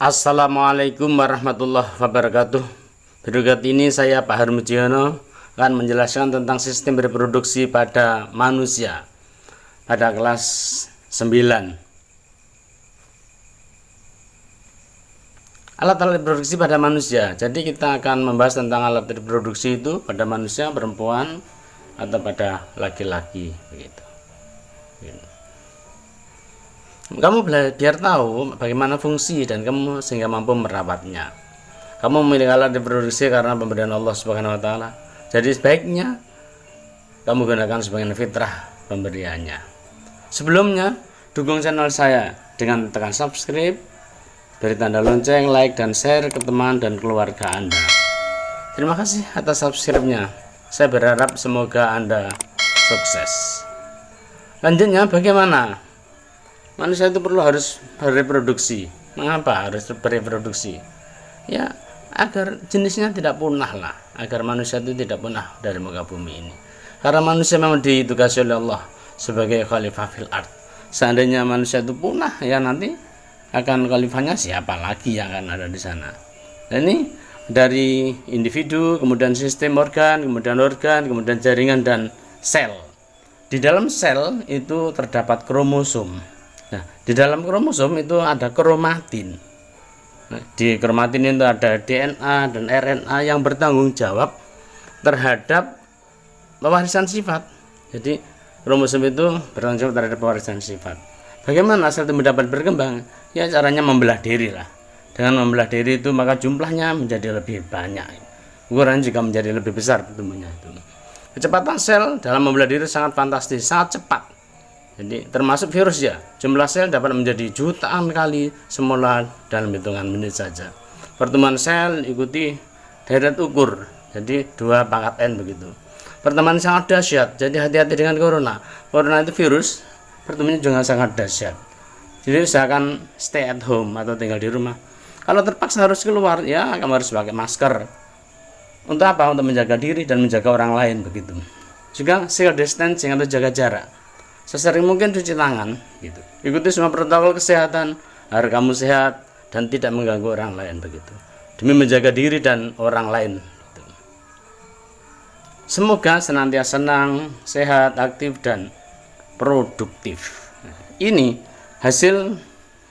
Assalamualaikum warahmatullahi wabarakatuh. Berikut ini saya Pak Harmudiono akan menjelaskan tentang sistem reproduksi pada manusia pada kelas 9. Alat-alat reproduksi pada manusia. Jadi kita akan membahas tentang alat reproduksi itu pada manusia, perempuan, atau pada laki-laki begitu. Kamu biar tahu bagaimana fungsi dan kamu sehingga mampu merawatnya. Kamu memiliki alat reproduksi karena pemberian Allah Subhanahu wa taala. Jadi sebaiknya kamu gunakan sebagai fitrah pemberiannya. Sebelumnya, dukung channel saya dengan tekan subscribe, beri tanda lonceng, like dan share ke teman dan keluarga Anda. Terima kasih atas subscribe-nya. Saya berharap semoga Anda sukses. Lanjutnya, bagaimana manusia itu harus bereproduksi? Mengapa harus bereproduksi? Ya, agar jenisnya tidak punah lah, agar manusia itu tidak punah dari muka bumi ini. Karena manusia memang ditugasi oleh Allah sebagai khalifah fil ard. Seandainya manusia itu punah, ya nanti akan khalifahnya siapa lagi yang akan ada di sana. Dan ini dari individu, kemudian sistem organ, kemudian jaringan dan sel. Di dalam sel itu terdapat kromosom. Nah, di dalam kromosom itu ada kromatin. Nah, di kromatin itu ada DNA dan RNA yang bertanggung jawab terhadap pewarisan sifat. Jadi kromosom itu bertanggung jawab terhadap pewarisan sifat. Bagaimana sel itu dapat berkembang? Ya, caranya membelah diri lah. Dengan membelah diri itu maka jumlahnya menjadi lebih banyak. Ukuran juga menjadi lebih besar pertumbuhannya itu. Kecepatan sel dalam membelah diri sangat fantastis, sangat cepat. Jadi termasuk virus ya, jumlah sel dapat menjadi jutaan kali semula dalam hitungan menit saja. Pertumbuhan sel ikuti deret ukur, jadi 2 pangkat N begitu. Pertumbuhan sangat dahsyat, jadi hati-hati dengan corona. Corona itu virus, pertumbuhannya juga sangat dahsyat. Jadi usahakan stay at home atau tinggal di rumah. Kalau terpaksa harus keluar, ya kamu harus pakai masker. Untuk apa? Untuk menjaga diri dan menjaga orang lain begitu. Juga social distancing atau jaga jarak. Sesering mungkin cuci tangan gitu. Ikuti semua protokol kesehatan agar kamu sehat dan tidak mengganggu orang lain begitu. Demi menjaga diri dan orang lain gitu. Semoga senantiasa senang, sehat, aktif dan produktif. Ini hasil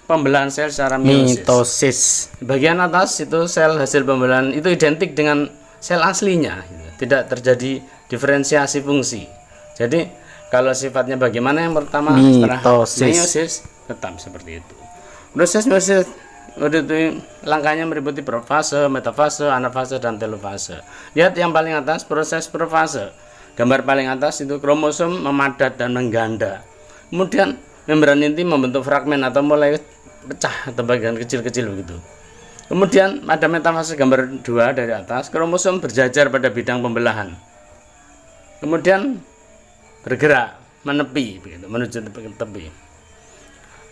pembelahan sel secara mitosis. Bagian atas itu sel hasil pembelahan itu identik dengan sel aslinya gitu. Tidak terjadi diferensiasi fungsi. Jadi kalau sifatnya bagaimana? Yang pertama setelah meiosis tetap seperti itu. Proses meiosis itu langkahnya meliputi profase, metafase, anafase dan telofase. Lihat yang paling atas, proses profase. Gambar paling atas itu kromosom memadat dan mengganda. Kemudian membran inti membentuk fragmen atau mulai pecah atau bagian kecil-kecil begitu. Kemudian pada metafase gambar 2 dari atas, kromosom berjajar pada bidang pembelahan. Kemudian bergerak menepi begitu, menuju tepi.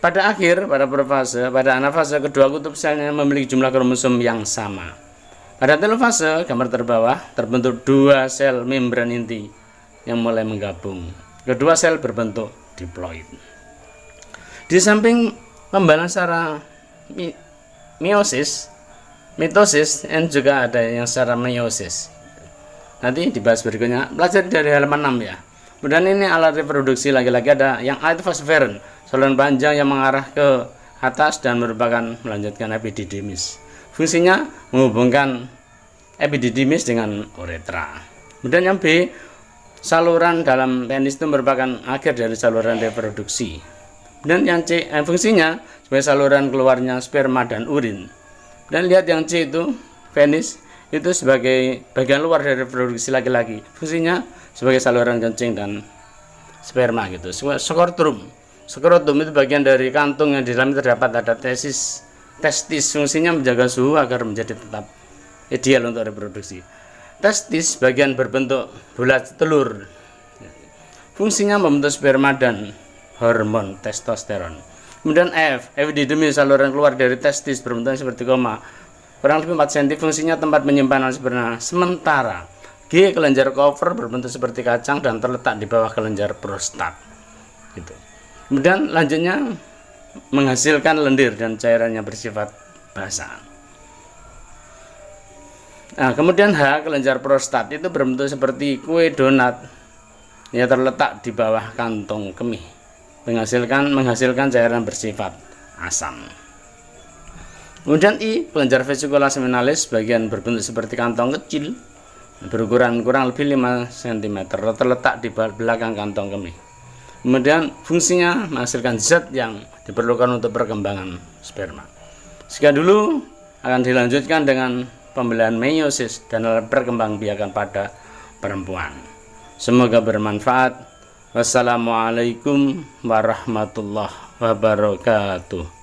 Pada akhir, pada profase, pada anafase kedua kutub selnya memiliki jumlah kromosom yang sama. Pada telofase gambar terbawah terbentuk 2 sel membran inti yang mulai menggabung. Kedua sel berbentuk diploid. Di samping pembelahan secara mitosis dan juga ada yang secara meiosis. Nanti dibahas berikutnya. Pelajari dari halaman 6 ya. Kemudian ini alat reproduksi lagi-lagi ada yang aetofosferen, saluran panjang yang mengarah ke atas dan merupakan melanjutkan epididymis. Fungsinya menghubungkan epididymis dengan uretra. Kemudian yang B, saluran dalam penis itu merupakan akhir dari saluran reproduksi. Dan yang C, fungsinya sebagai saluran keluarnya sperma dan urin. Dan lihat yang C itu, penis itu sebagai bagian luar dari reproduksi laki-laki. Fungsinya sebagai saluran kencing dan sperma gitu. Skrotum itu bagian dari kantung yang di dalamnya terdapat ada testis. Fungsinya menjaga suhu agar menjadi tetap ideal untuk reproduksi. Testis bagian berbentuk bulat telur. Fungsinya membentuk sperma dan hormon testosteron. Kemudian F, epididymis, saluran keluar dari testis berbentuk seperti koma. Kurang lebih 4 cm, fungsinya tempat penyimpanan sperma. Sementara G, kelenjar cover berbentuk seperti kacang dan terletak di bawah kelenjar prostat. Gitu. Kemudian lanjutnya menghasilkan lendir dan cairan yang bersifat basah. Nah, kemudian H, kelenjar prostat itu berbentuk seperti kue donat. Ia terletak di bawah kantong kemih, menghasilkan cairan bersifat asam. Kemudian I, kelenjar vesicula seminalis, bagian berbentuk seperti kantong kecil, berukuran kurang lebih 5 cm, terletak di belakang kantong kemih. Kemudian fungsinya menghasilkan zat yang diperlukan untuk perkembangan sperma. Sekian dulu, akan dilanjutkan dengan pembelajaran meiosis dan perkembangbiakan pada perempuan. Semoga bermanfaat. Wassalamualaikum warahmatullahi wabarakatuh.